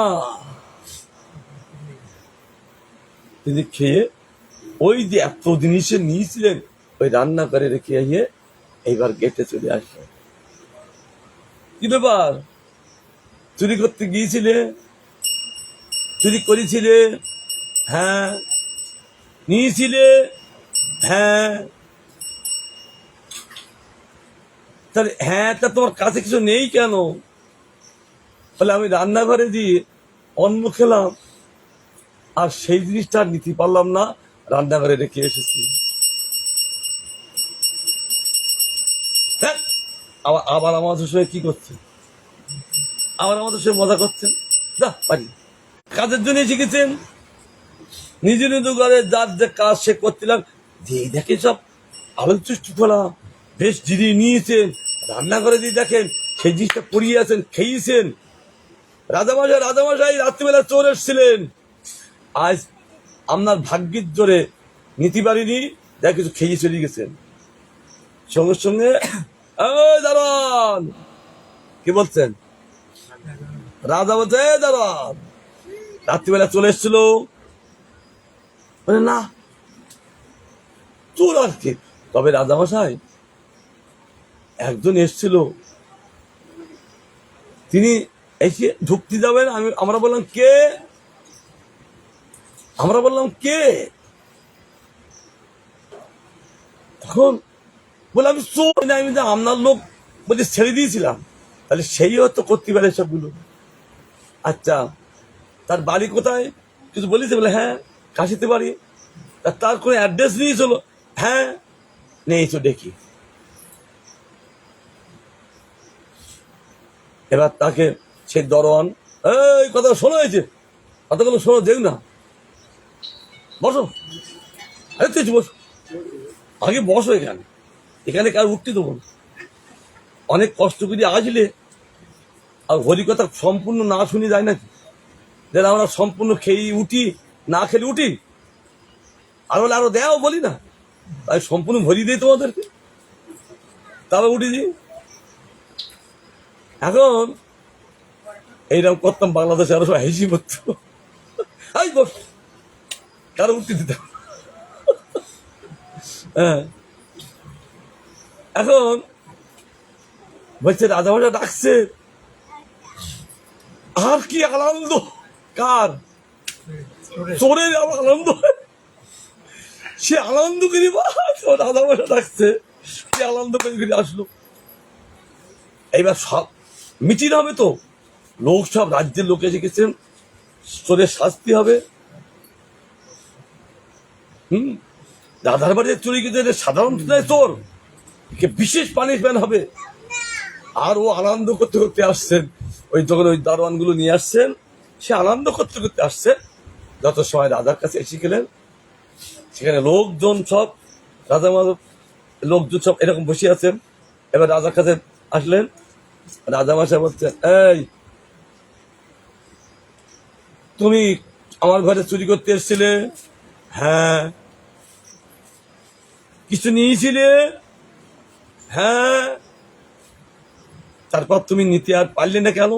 তিনি খেয়ে ওই যে এত জিনিসে নিয়েছিলেন ওই রান্না করে রেখে আইয়ে এইবার গেটে চলে আসলো। কি ব্যাপার, চুরি করতে গিয়েছিলে, চুরি করেছিলে, হ্যাঁ নিয়েছিলে, হ্যাঁ তাহলে হ্যাঁ তা তোমার কাছে কিছু নেই কেন? বলে আমি রান্নাঘরে দিয়ে অন্ন খেলাম আর সেই জিনিসটা আর নিতে পারলাম না, রান্নাঘরে রেখে এসেছি। ধ্যাৎ, আবার আমাদের সঙ্গে কি করছেন, আবার আমাদের সঙ্গে মজা করছেন। যা পারি, কাজের জন্য শিখেছেন, নিজে নিজে ঘরে যার যে কাজ সে করছিলাম, যে দেখে সব আলু চুষ্টি খোলা বেশ জিরিয়ে নিয়েছেন, রান্নাঘরে দিয়ে দেখেন সেই জিনিসটা পড়িয়ে আছেন, খেয়েছেন। রাজামশাই রাত্রিবেলা চোর এসেছিলেন, আজ আপনার ভাগ্যের জোরে নিতে পারিনি, দেখ কিছু খেয়ে চলে গেছেন। সঙ্গে সঙ্গে দারোয়ান, কি বলছেন? রাজা বলছে দারোয়ান রাত্রিবেলা চলে এসেছিল। না চোর আর কি, তবে রাজামশাই একজন এসেছিল, তিনি এসে ঢুকতে যাবেন, আমরা বললাম কে, আমরা বললাম কে, তখন বলে আমি চোর না, আমি আপনার লোক বলতে ছেড়ে দিয়েছিলাম। তাহলে সেই হয়তো করতে পারে সবগুলো। আচ্ছা তার বাড়ি কোথায় কিছু বলেছে? বলে হ্যাঁ কাশিতে বাড়ি। তার কোনো অ্যাড্রেস নিয়েছিল? হ্যাঁ নিয়েছো, দেখি। এবার তাকে সেই দরওয়ান, এই কথা শোনো, হয়েছে কথাগুলো শোনো, দেখ না, বসো, আরে তুই বসো, আগে বসো, এখানে এখানে কার উঠতে দেবো না। অনেক কষ্ট করে আসলে আর হরিকথা সম্পূর্ণ না শুনে যায় নাকি? যেন আমরা সম্পূর্ণ খেয়ে উঠি, না খেলে উঠি, আর বলে আরো দেও বলি না, তাই সম্পূর্ণ ভরিয়ে দিই তোমাদেরকে, তারপর উঠে দিই। এখন এইরকম করতাম, বাংলাদেশে আরো সব হেসি করতো, এই বস, কারো উঠতে দিতাম। হ্যাঁ, এখন বলছে রাজামশাই ডাকছে, আর কি আনন্দ, কার? চোরের আনন্দ, সে আনন্দ করি, রাজামশাই ডাকছে, সে আনন্দ করে আসলো। এইবার সব মিটিং হবে তো, লোক সব রাজ্যের লোক এসে গেছেন, চোরের শাস্তি হবে। রাধার বাড়িতে চুরি কিন্তু সাধারণত চোর, বিশেষ পানিশমেন্ট হবে। আর ও আনন্দ করতে করতে আসছেন, ওই যখন ওই দারোয়ান গুলো নিয়ে আসছেন, সে আনন্দ করতে করতে আসছে। যত সময় রাজার কাছে এসে গেলেন, সেখানে লোকজন সব রাজা লোকজন সব এরকম বসে আছেন। এবার রাজার কাছে আসলেন, রাজামশাই বলছেন, এই তুমি আমার ঘরে চুরি করতে এসেছিলে? হ্যাঁ। কিছু নিয়েছিলে? হ্যাঁ। তারপর তুমি নিতে আর পারলে না কেন?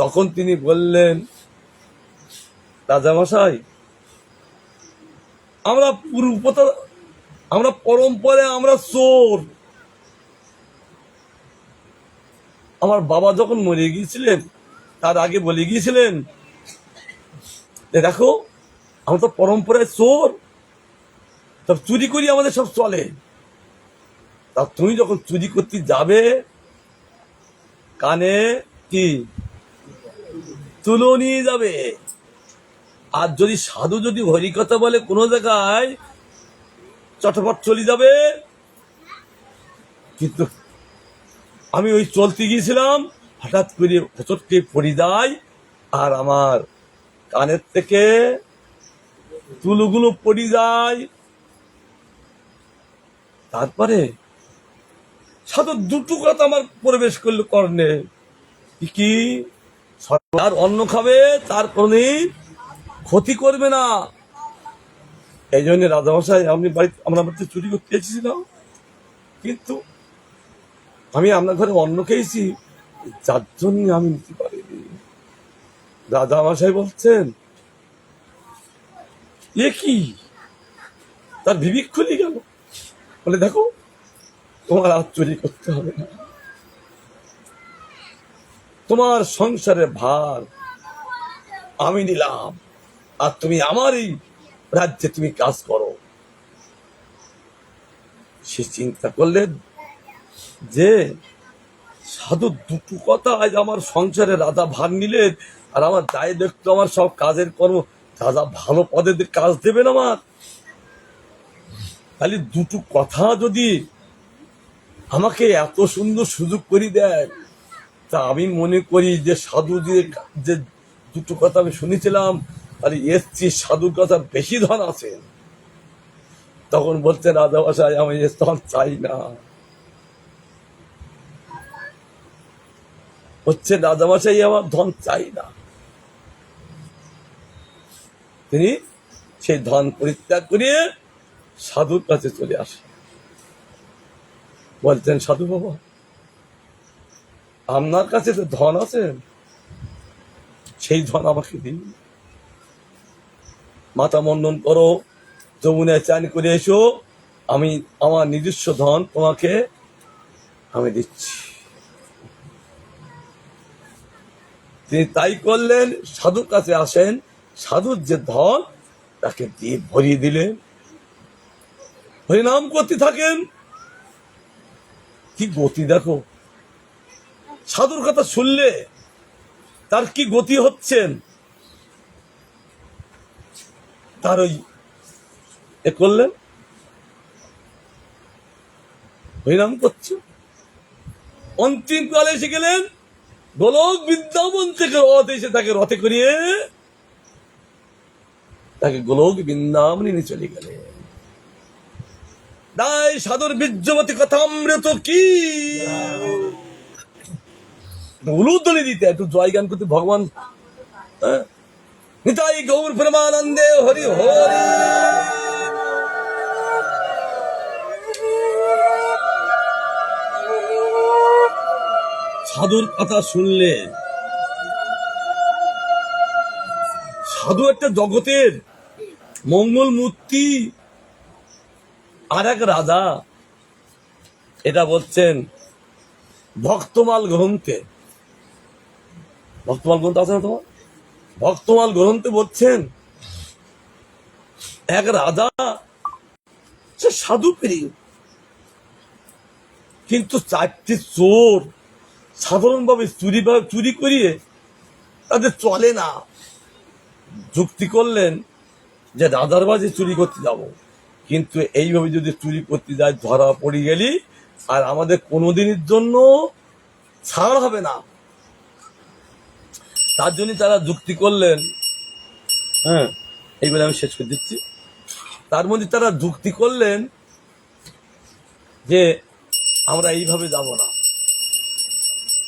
তখন তিনি বললেন, রাজামশাই আমরা পরম্পরায় আমরা চোর। আমার বাবা যখন মরে গিয়েছিলেন তার আগে বলে গিয়েছিলেন, দেখো আমরা তো পরম্পরায় চোর, সব চুরি করি, আমাদের সব চলে। তা তুমি যখন চুরি করতে যাবে, কানে কি তুলো নিয়ে যাবে। আর যদি সাধু যদি হরিকথা বলে কোনো জায়গায়, চটপট চলে যাবে। কিন্তু আমি ওই চলতে গিয়েছিলাম, হঠাৎ করে হোঁচটকে পড়ে যায়, আর আমার কানের থেকে তুলোগুলো পড়ে যায়। তারপরে সাধু দুটো কথা আমার প্রবেশ করলো কর্ণে, কি আর অন্ন খাবে, তার কোনদিন ক্ষতি করবে না। এই জন্য রাজামশাই আমরা বাড়িতে চুরি করতে এসেছিলাম, কিন্তু আমি আপনার ঘরে অন্ন খেয়েছি, যার জন্য আমি নিতে পারিনি। রাজামশাই বলছেন, এ কি, তার বিবেক খুলে গেল। বলে দেখো, তোমার আর চুরি করতে হবে না, তোমার সংসারের ভার আমি নিলাম, আর তুমি আমার এই রাজ্যে তুমি কাজ করো। সে চিন্তা করলেন যে সাধু দুটো কথা, আজ আমার সংসারে রাজা ভার নিলেন, আর আমার দায় দেখতো আমার সব কাজের কর্ম, রাজা ভালো পদে কাজ দেবেন আমার। তাহলে দুটো কথা যদি আমাকে এত সুন্দর সুযোগ করে দেয়, তা আমি মনে করি যে সাধু যে দুটো কথা আমি শুনেছিলাম, তাহলে এর চেয়ে সাধুর কথা বেশি ধন আছে। তখন বলছে রাজামশাই, আমি এ ধন চাই না। হচ্ছে রাজামশাই, আমার ধন চাই না। তিনি সেই ধন পরিত্যাগ করিয়ে সাধুর কাছে চলে আসেন। বলছেন, সাধু বাবা, আপনার কাছে তো ধন আছে, সেই ধন আমাকে দিন। মাথা মন্ডন করো, যমুনায় চান করে এসো, আমি আমার নিজস্ব ধন তোমাকে আমি দিচ্ছি। তিনি তাই করলেন, সাধুর কাছে আসেন, সাধুর যে ধন তাকে দিয়ে ভরিয়ে দিলেন। হরিনাম করতে থাকেন। কি গতি দেখো, সাধুর কথা শুনলে তার কি গতি হচ্ছেন, তার ওই এ করলেন, হরিনাম করছে। অন্তিম কালে এসে গেলেন, গোলক বৃন্দাবন থেকে রথ এসে তাকে রথে করিয়ে তাকে গোলক বৃন্দাবনে নিয়ে চলে গেলেন। তাই সাধুর বীর্যবতী কথা অমৃত কি উলুধ্বনি দিতে, একটু জয় গান করতে ভগবান। নিতাই গৌর প্রেমানন্দে হরি হরি। সাধুর কথা শুনলে, সাধু একটা জগতের মঙ্গল মূর্তি। আর এক রাজা, এটা বলছেন ভক্তমাল গ্রন্থে, ভক্তমাল গ্রন্থ আছে না তোমার? ভক্তমাল গ্রন্থে বলছেন, এক রাজা, সে সাধু প্রিয়, কিন্তু চারটি চোর সাধারণভাবে চুরি করিয়ে তাদের চলে না। যুক্তি করলেন যে রাজার বাজে চুরি করতে যাব, কিন্তু এইভাবে যদি চুরি করতে যায় ধরা পড়ে গেলি আর আমাদের কোনোদিনের জন্য ছাড় হবে না। তার জন্য তারা যুক্তি করলেন, হ্যাঁ এইগুলো আমি শেষ করে দিচ্ছি। তার মধ্যে তারা যুক্তি করলেন যে আমরা এইভাবে যাব না।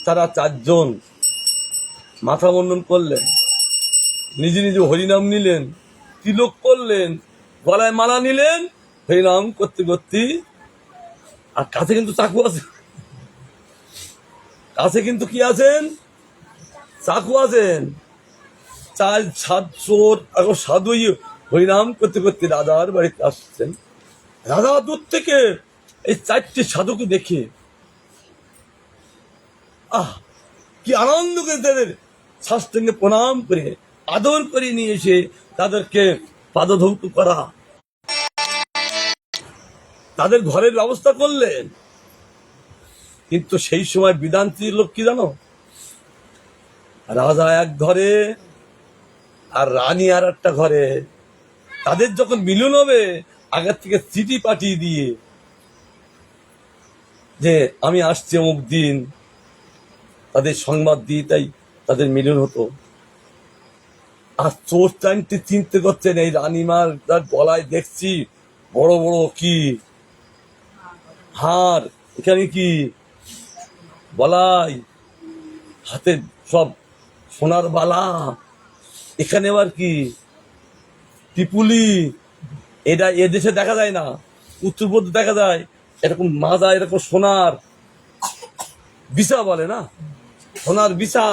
তারা চারজন মাথা মুন্ডন করলেন, নিজে নিজে হরিনাম নিলেন, তিলক করলেন, গলায় মালা নিলেন, হরিনাম করতে করতে, আর কাছে কিন্তু চাকু আছে, কাছে কিন্তু কি আছেন, চাকু আছেন। চার সাত চোর এখন সাধু হরিনাম করতে করতে রাজার বাড়িতে আসছেন। রাজা দূর থেকে এই চারটি সাধুকে দেখে কি আনন্দ করে তাদের শাস্ত্রকে প্রণাম করে আদর করে নিয়ে এসে তাদেরকে পাদধৌত করা, তাদের ঘরের ব্যবস্থা করলেন। কিন্তু সেই সময় বিদান্তির লোক কি জানো, রাজা এক ঘরে আর রানী আর একটা ঘরে। তাদের যখন মিলন হবে, আগের থেকে চিঠি পাঠিয়ে দিয়ে যে আমি আসছি অমুক দিন, তাদের সংবাদ দিয়ে তাই তাদের মিলন হতো। আর চোর চানটি চিনতে করছেন, এই রানীমার তার গলায় দেখছি বড় বড় কি হার, এখানে কি বলাই, হাতে সব সোনার বালা, এখানে আবার কি টিপুলি। এটা এদেশে দেখা যায় না, উত্তরপ্রদেশ দেখা যায় এরকম মাজা, এরকম সোনার বিছা বলে না, সোনার বিছা।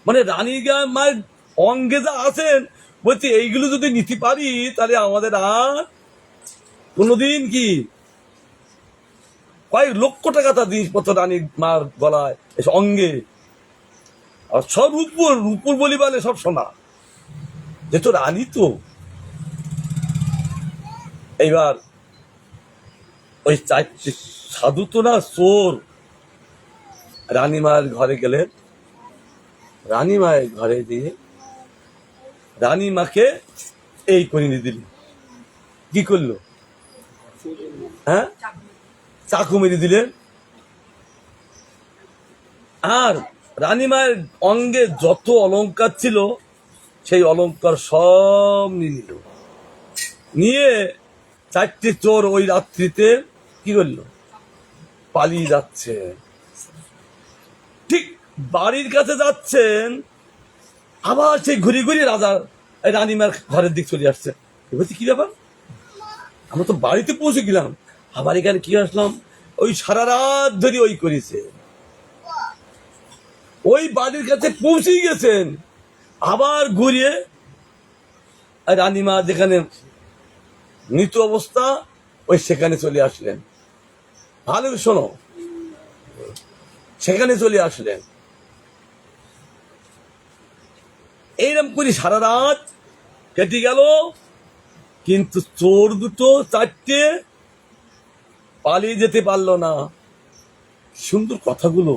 মানে রানী মায়ের অঙ্গে যা আছেন বলছি এইগুলো যদি নিতে পারি তাহলে আমাদের আর কোনোদিন কি কয়েক লক্ষ টাকা তার জিনিসপত্র রানীর মার গলায় অঙ্গে, আর সব রূপুর রূপুর বলি বলে সব সোনা, যে তো রানী তো। এইবার ওই চারটি সাধু তো না চোর, রানীমার ঘরে গেলেন, রানীমায়ের ঘরে দিয়ে রানীমাকে এই করে দিল। কি করলো? হ্যাঁ, চাকু মেরে দিলেন। আর রানীমায়ের অঙ্গে যত অলংকার ছিল সেই অলংকার সব নিয়ে নিল, নিয়ে চারটি চোর ওই রাত্রিতে কি করলো? পালিয়ে যাচ্ছে। ঠিক বাড়ির কাছে যাচ্ছেন, আবার সেই ঘুরি ঘুরি রানীমার ঘরের দিক চলে আসছে। বলছি কি ব্যাপার, আমরা তো বাড়িতে পৌঁছে গেলাম, আবার এখানে কি আসলাম? ওই সারা রাত ধরে ওই করেছে, ওই বাড়ির কাছে পৌঁছেই গেছেন, আবার ঘুরিয়ে রানীমা যেখানে মৃত অবস্থা ওই সেখানে চলে আসলেন। ভালো শোনো, সেখানে চলে আসলেন। এইরকম করে সারা রাত কেটে গেল, কিন্তু চোর দুটো চারটে পালিয়ে যেতে পারলো না। সুন্দর কথাগুলো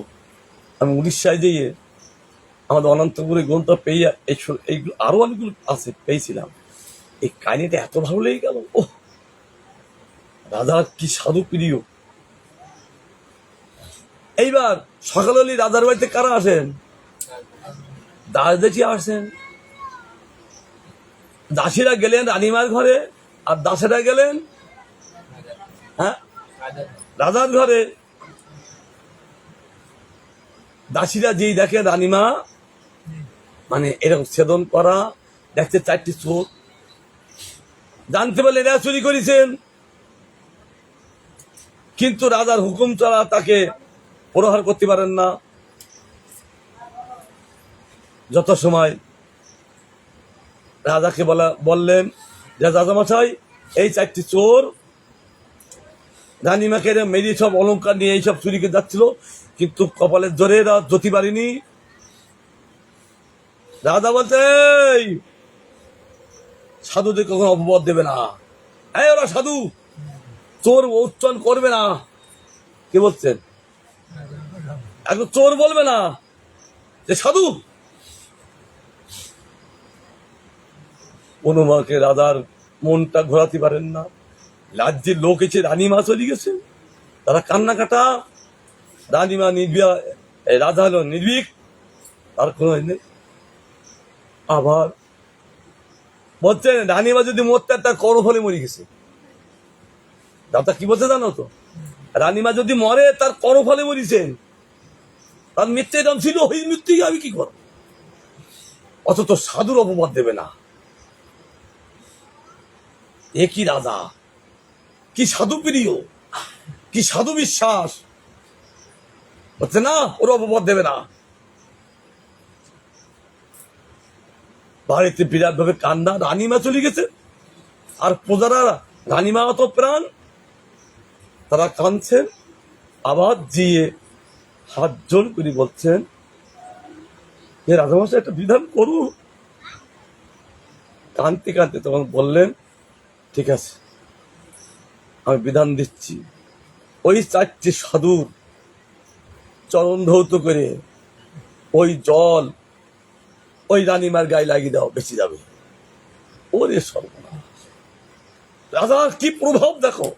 আমি উড়িষ্যায় যেয়ে আমাদের অনন্তপুরে গ্রন্থ পেয়ে এইগুলো আরো অনেকগুলো আছে পেয়েছিলাম। এই কাহিনীটা এত ভালো লেগে গেল। ও রাজা কি সাধু প্রিয়। এইবার সকাল হলে রাজার বাড়িতে কারা আসেন? দাস দেখি আসেন। দাসীরা গেলেন রানীমার ঘরে, আর দাসেরা গেলেন হ্যাঁ রাজার ঘরে। দাসীরা যেই দেখে রানীমা মানে এরকম ছেদন করা, দেখছে চারটি চোর, জানতে পারলে এরা চুরি করেছেন। কিন্তু রাজার হুকুম ছাড়া তাকে প্রহার করতে পারেন না। যত সময় রাজাকে বললেন যে রাজামশাই, এই চারটি চোর রানীমাকে মেরি সব অলংকার নিয়ে এইসব চুরি করে যাচ্ছিল, কিন্তু কপালের জোরে জ্যোতি পারিনি। রাজা বলতে সাধুদের কখনো অপবাদ দেবে না, এই ওরা সাধু, চোর উচ্চারণ করবে না। কি বলছেন? এখন চোর বলবে না যে সাধু। অনুমাকে রাজার মনটা ঘোরাতে পারেন না। রাজ্যের লোক এসে রানীমা চলে গেছে, তারা কান্নাকাটা। রানীমা রাজা হলো নির্ভীক, তার কোনো নেই। আবার বলছেন রানীমা যদি মরতে তার কর্মফলে মরে গেছে। দাদা কি বলছে জানো তো? রানীমা যদি মরে তার কর্মফলে মরিছেন, তার মৃত্যু দাম ছিল, ওই মৃত্যু আমি কি করব? অথচ সাধুর অপবাদ দেবে না। এ কি রাজা, কি সাধু প্রিয়, কি সাধু বিশ্বাস। হচ্ছে না, ওর অপবাদ দেবে না। বাড়িতে বিরাট ভাবে কান্না, রানীমা চলে গেছে, আর প্রজারা রানীমা অত প্রাণ, তারা কাঁদছেন। আবার জিয়ে হাত জোর করে বলছেন, এ রাজামশাই একটা বিধান করুন। কাঁদতে কাঁদতে তখন বললেন, ঠিক আছে, আমি বিধান দিচ্ছি। ওই চারটি সাধুর চরণ ধৌত করে ওই জল ওই রানীমার গায়ে লাগিয়ে দাও, বেঁচে যাবে। ওরে সর্বনাশ, রাজার কি প্রভাব দেখো।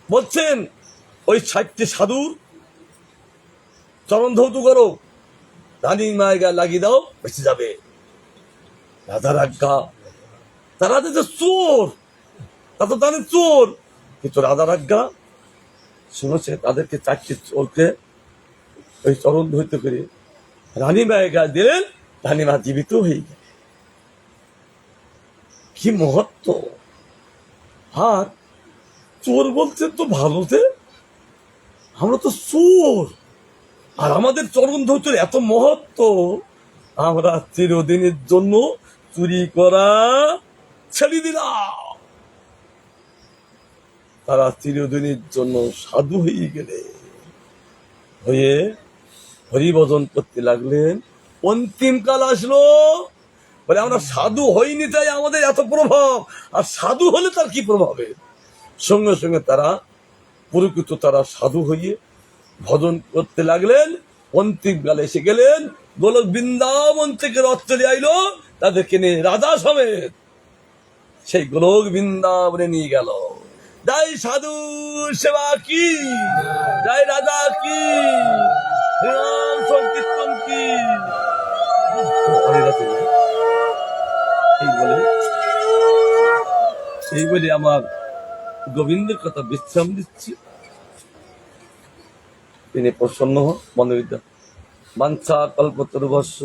বলছেন ওই 60টি সাধুর চরণ ধৌত করো, রানীমার গায়ে লাগিয়ে দাও, বেঁচে যাবে। রাজার আজ্ঞা। তারা যে চোর, তা তো জানে চোর, কিন্তু রাজার আজ্ঞা শুনেছে। তাদেরকে 4টি চোরকে ওই চরণ ধৌত করে রানীমায়ের গায়ে দিলেন, রানীমা জীবিত হয়ে গেল। কি মহত্ব। আর চোর বলছেন তো ভালোতে, আমরা তো চোর, আর আমাদের চরণ ধৌতের এত মহত্ব। আমরা চিরদিনের জন্য চুরি করা ছেড়ে দিলাম। তারা চিরদিনের জন্য সাধু হয়ে গেলে হয়ে হরিভজন করতে লাগলেন। অন্তিম কাল আসলো, বলে আমরা সাধু হইনি তাই আমাদের এত প্রভাব, আর সাধু হলে তার কি প্রভাবে। সঙ্গে সঙ্গে তারা প্রকৃত তারা সাধু হয়ে ভজন করতে লাগলেন। অন্তিম কালে এসে গেলেন, গোলক বৃন্দাবন থেকে রথ চলে আইলো তাদেরকে নিয়ে রাজা সমেত সেই গোলক বৃন্দাবনে নিয়ে গেল। জয় সাধু সেবা কি, জয় রাজা কি, হরিনাম সংকীর্তন কি। এই বলে আমার গোবিন্দের কথা বিশ্রাম দিচ্ছি। তিনি প্রসন্ন হন। মনোবিদ্যা বাঞ্ছা কল্পতরুভস্য